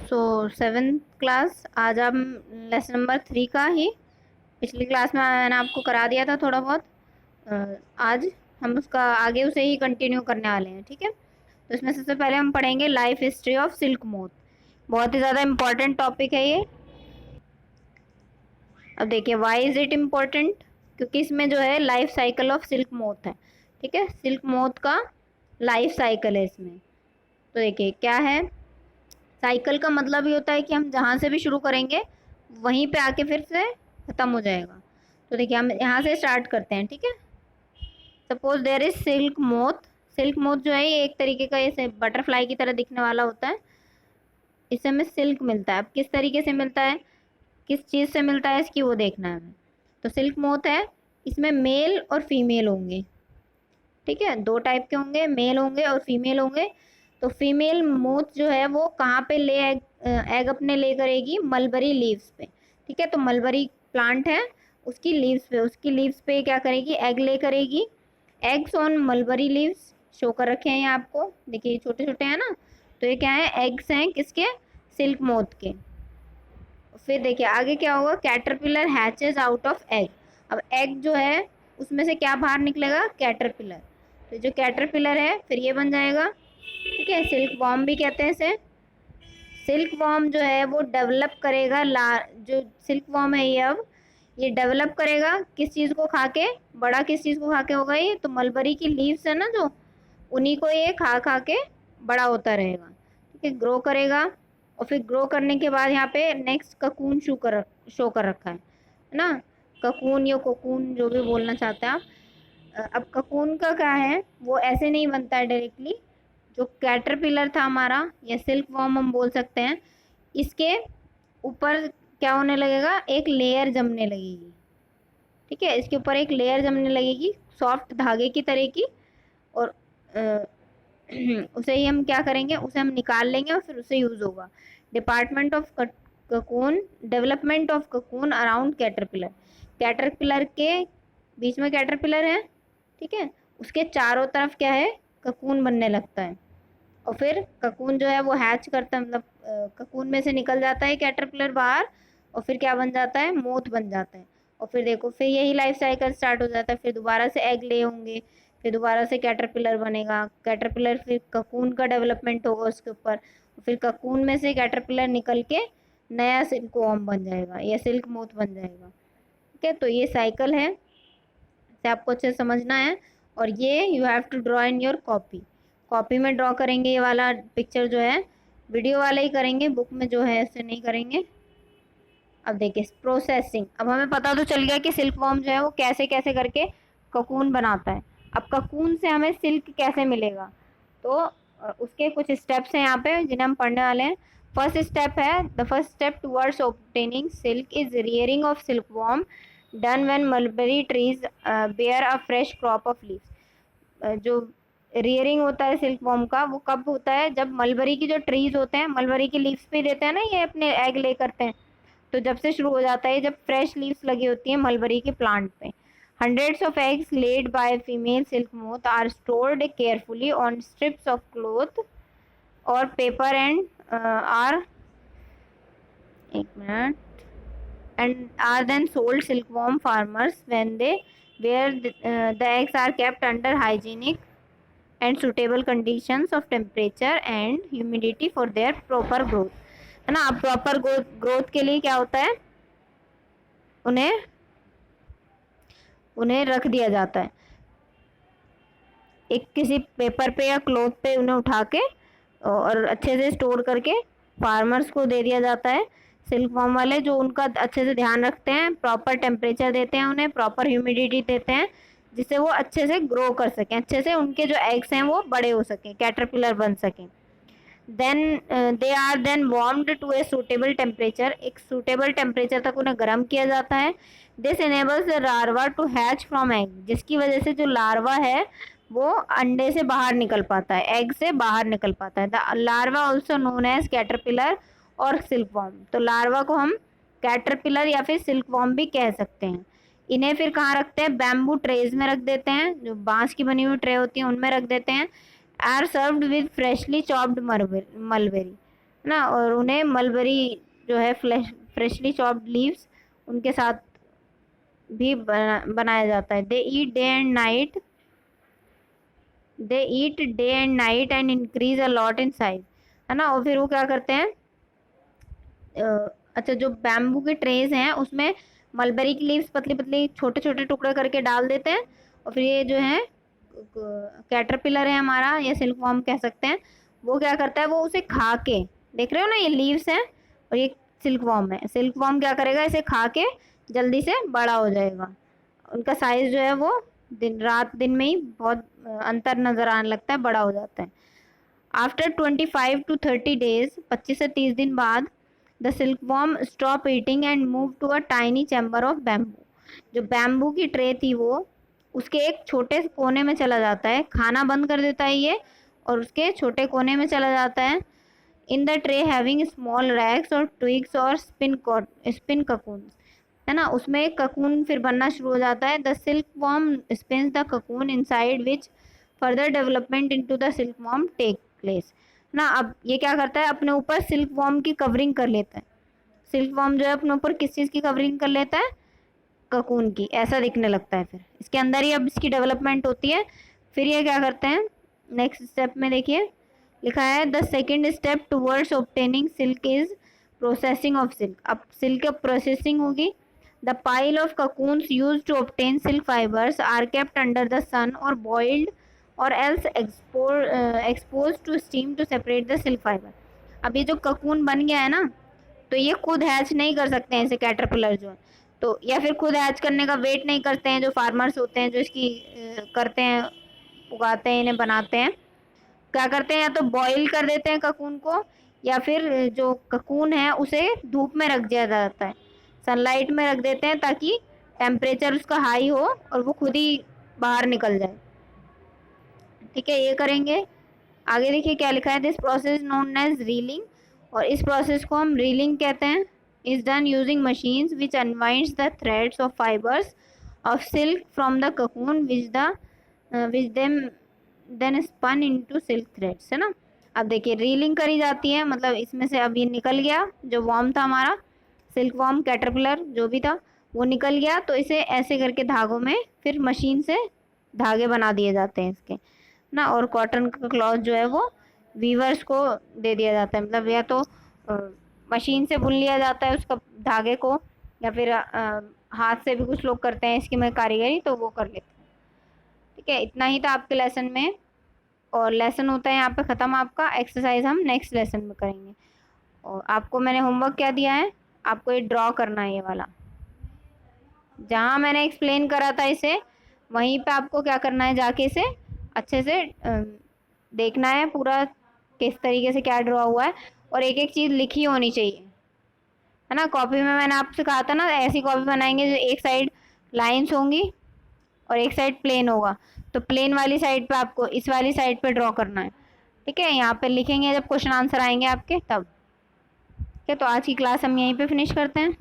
सो 7th class, आज हम lesson number 3 का ही पिछली क्लास में मैंने आपको करा दिया था थोड़ा बहुत। आज हम उसका आगे उसे ही कंटिन्यू करने वाले हैं, ठीक है। तो इसमें सबसे पहले हम पढ़ेंगे life history of silk moth. बहुत ही ज़्यादा इम्पोर्टेंट टॉपिक है ये। अब देखिए वाई इज़ इट इम्पोर्टेंट, क्योंकि इसमें जो है life cycle of silk moth है, ठीक है। सिल्क मोथ का लाइफ साइकिल है इसमें। तो देखिए क्या है, साइकिल का मतलब ये होता है कि हम जहाँ से भी शुरू करेंगे वहीं पे आके फिर से ख़त्म हो जाएगा। तो देखिए हम यहाँ से स्टार्ट करते हैं, ठीक है। Suppose there is silk moth. Silk moth जो है ये एक तरीके का ऐसे बटरफ्लाई की तरह दिखने वाला होता है। इससे हमें सिल्क मिलता है। अब किस तरीके से मिलता है, किस चीज़ से मिलता है, इसकी वो देखना है हमें। तो सिल्क मोथ है, इसमें मेल और फीमेल होंगे, ठीक है। दो टाइप के होंगे, मेल होंगे और फीमेल होंगे। तो फीमेल मोथ जो है वो कहाँ पे ले एग अपने ले करेगी, मलबरी लीव्स पे, ठीक है। तो मलबरी प्लांट है, उसकी लीव्स पे क्या करेगी, एग ले करेगी। Eggs on mulberry leaves show कर रखे हैं ये आपको, देखिए छोटे छोटे हैं ना। तो ये क्या है, एग्स हैं किसके, सिल्क मोथ के। फिर देखिए आगे क्या होगा, कैटरपिलर हैचेज आउट ऑफ एग। अब एग जो है उसमें से क्या बाहर निकलेगा, कैटरपिलर। तो जो कैटरपिलर है फिर ये बन जाएगा, ठीक है। सिल्क वॉर्म भी कहते हैं इसे। सिल्क वॉर्म जो है वो डेवलप करेगा जो सिल्क वॉर्म है ये डेवलप करेगा किस चीज़ को खा के, बड़ा किस चीज़ को खा के होगा ये, तो मलबरी की लीव्स है ना जो, उन्हीं को ये खा खा के बड़ा होता रहेगा, ठीक है। ग्रो करेगा और फिर ग्रो करने के बाद यहाँ पे नेक्स्ट ककून शो कर रखा है ना। ककून या कोकून जो भी बोलना चाहते हैं आप। अब ककून का क्या है, वो ऐसे नहीं बनता है डायरेक्टली। जो कैटरपिलर था हमारा या सिल्क वॉर्म हम बोल सकते हैं, इसके ऊपर क्या होने लगेगा, एक लेयर जमने लगेगी, ठीक है। इसके ऊपर एक लेयर जमने लगेगी सॉफ्ट धागे की तरह की। और उसे ही हम क्या करेंगे, उसे हम निकाल लेंगे और फिर उसे यूज़ होगा। Department of cocoon, development of cocoon around caterpillar. Caterpillar के बीच में कैटरपिलर है, ठीक है। उसके चारों तरफ क्या है, ककून बनने लगता है। और फिर ककून जो है वो हैच करता है, मतलब ककून में से निकल जाता है कैटरपिलर बाहर। और फिर क्या बन जाता है, मोथ बन जाता है। और फिर देखो फिर यही लाइफ साइकिल स्टार्ट हो जाता है। फिर दोबारा से एग ले होंगे, फिर दोबारा से कैटरपिलर बनेगा। कैटरपिलर फिर ककून का डेवलपमेंट होगा उसके ऊपर। फिर ककून में से कैटरपिलर निकल के नया सिल्क वॉर्म बन जाएगा या सिल्क मोथ बन जाएगा, ठीक है। तो ये साइकिल है, इसे आपको अच्छे से समझना है। और ये you have to draw in your copy. Copy में ड्रॉ करेंगे, ये वाला पिक्चर जो है वीडियो वाला ही करेंगे, बुक में जो है ऐसे नहीं करेंगे। अब देखिए प्रोसेसिंग। अब हमें पता तो चल गया कि सिल्क वॉर्म जो है वो कैसे कैसे करके ककून बनाता है। अब ककून से हमें सिल्क कैसे मिलेगा, तो उसके कुछ स्टेप्स हैं यहाँ पे जिन्हें हम पढ़ने वाले हैं। फर्स्ट स्टेप है, the first step towards obtaining silk is rearing of silkworm done when mulberry trees bear a fresh crop of leaves. जो रियरिंग होता है सिल्क वॉर्म का वो कब होता है, जब मलबरी की जो ट्रीज होते हैं, मलबरी की लीव्स पे देते हैं ना ये अपने एग ले करते हैं। तो जब से शुरू हो जाता है, जब फ्रेश लीव्स लगी होती हैं मलबरी के प्लांट पे। Hundreds of eggs laid by female silk moth are stored carefully on strips of cloth और पेपर एंड आर एक minute and are then sold silkworm farmers when they where the eggs are kept under hygienic and suitable conditions of temperature and humidity for their proper growth, है ना। अब proper growth के लिए क्या होता है, उन्हें उन्हें रख दिया जाता है एक किसी पेपर पे या क्लॉथ पे, उन्हें उठा के और अच्छे से स्टोर करके फार्मर्स को दे दिया जाता है। सिल्क वॉर्म वाले जो उनका अच्छे से ध्यान रखते हैं, प्रॉपर टेम्परेचर देते हैं उन्हें, प्रॉपर ह्यूमिडिटी देते हैं, जिससे वो अच्छे से ग्रो कर सकें, अच्छे से उनके जो एग्स हैं वो बड़े हो सकें, कैटरपिलर बन सकें। Then they are then warmed to a suitable temperature. एक सूटेबल टेम्परेचर तक उन्हें गर्म किया जाता है। This enables the larva to hatch from egg, जिसकी वजह से जो लार्वा है वो अंडे से बाहर निकल पाता है, एग से बाहर निकल पाता है। The larva also known as caterpillar और सिल्क वॉर्म। तो लार्वा को हम कैटरपिलर या फिर सिल्क वॉर्म भी कह सकते हैं। इन्हें फिर कहाँ रखते हैं, बैम्बू ट्रेज में रख देते हैं, जो बांस की बनी हुई ट्रे होती है उनमें रख देते हैं। Are served with freshly chopped mulberry. ना, और उन्हें मलबरी जो है फ्रेशली चॉप्ड लीव्स उनके साथ भी बनाया जाता है। They eat day and night and increase a lot in size, है ना। और फिर वो क्या करते हैं, अच्छा, जो बैम्बू के ट्रेज हैं उसमें मलबेरी की लीव्स पतली पतली छोटे छोटे टुकड़े करके डाल देते हैं, और फिर ये जो है कैटरपिलर है हमारा, या सिल्कवॉर्म कह सकते हैं, वो क्या करता है, वो उसे खा के, देख रहे हो ना, ये लीव्स हैं और ये सिल्कवॉर्म है। सिल्कवॉर्म क्या करेगा, इसे खा के जल्दी से बड़ा हो जाएगा। उनका साइज जो है वो दिन में ही बहुत अंतर नजर आने लगता है, बड़ा हो जाता है। आफ्टर 25 to 30 days, 25 से 30 दिन बाद, the silkworm stop eating and move to a tiny chamber of bamboo. जो बैम्बू की ट्रे थी वो उसके एक छोटे कोने में चला जाता है, खाना बंद कर देता है ये और उसके छोटे कोने में चला जाता है। In the tray having small racks और ट्विग्स और स्पिन ककून, है ना, उसमें एक ककून फिर बनना शुरू हो जाता है। The silkworm spins the cocoon inside which further development into the silkworm take place, ना। अब ये क्या करता है, अपने ऊपर सिल्क वॉर्म की कवरिंग कर लेता है। सिल्क वॉर्म जो है अपने ऊपर किस चीज़ की कवरिंग कर लेता है, ककून की, ऐसा दिखने लगता है। फिर इसके अंदर ही अब इसकी डेवलपमेंट होती है। फिर ये क्या करते हैं, नेक्स्ट स्टेप में देखिए लिखा है, the second step towards obtaining silk is processing of silk. अब सिल्क प्रोसेसिंग होगी। The pile of cocoons used to obtain silk fibers are kept under the sun or boiled or else exposed to steam to separate the silk fiber। अब ये जो cocoon बन गया है ना, तो ये खुद हैच नहीं कर सकते हैं इसे कैटरपिलर जो है, तो या फिर खुद हैच करने का वेट नहीं करते हैं जो फार्मर्स होते हैं, जो इसकी करते हैं, उगाते हैं, इन्हें बनाते हैं। क्या करते हैं, या तो बॉईल कर देते हैं ककून को, या फिर जो ककून है उसे धूप में रख दिया जाता है, सनलाइट में रख देते हैं, ताकि टेम्परेचर उसका हाई हो और वो खुद ही बाहर निकल जाए। ठीक है, ये करेंगे। आगे देखिए क्या लिखा है, this process known as reeling, और इस प्रोसेस को हम रीलिंग कहते हैं। Is done using machines which unwinds the threads of fibres of silk from the cocoon which then spun into silk threads, है ना। अब देखिए रीलिंग करी जाती है, मतलब इसमें से अब ये निकल गया, जो वॉर्म था हमारा, सिल्क वॉर्म कैटरपिलर जो भी था वो निकल गया, तो इसे ऐसे करके धागों में फिर मशीन से धागे बना दिए जाते हैं इसके, ना। और कॉटन का क्लॉथ जो है वो वीवर्स को दे दिया जाता है, मतलब या तो मशीन से बुन लिया जाता है उसका धागे को, या फिर हाथ से भी कुछ लोग करते हैं इसकी में कारीगरी, तो वो कर लेते हैं। ठीक है, इतना ही था आपके लेसन में, और लेसन होता है यहाँ पे ख़त्म आपका। एक्सरसाइज हम नेक्स्ट लेसन में करेंगे। और आपको मैंने होमवर्क क्या दिया है, आपको ये ड्रॉ करना है, ये वाला जहाँ मैंने एक्सप्लेन करा था इसे, वहीं पे आपको क्या करना है, जाके इसे अच्छे से देखना है पूरा किस तरीके से क्या ड्रॉ हुआ है, और एक एक चीज़ लिखी होनी चाहिए, है ना। कॉपी में मैंने आपसे कहा था ना, ऐसी कॉपी बनाएंगे जो एक साइड लाइंस होंगी और एक साइड प्लेन होगा, तो प्लेन वाली साइड पे आपको इस वाली साइड पे ड्रॉ करना है। ठीक है, यहाँ पे लिखेंगे जब क्वेश्चन आंसर आएंगे आपके तब। ठीक है, तो आज की क्लास हम यहीं पे फिनिश करते हैं।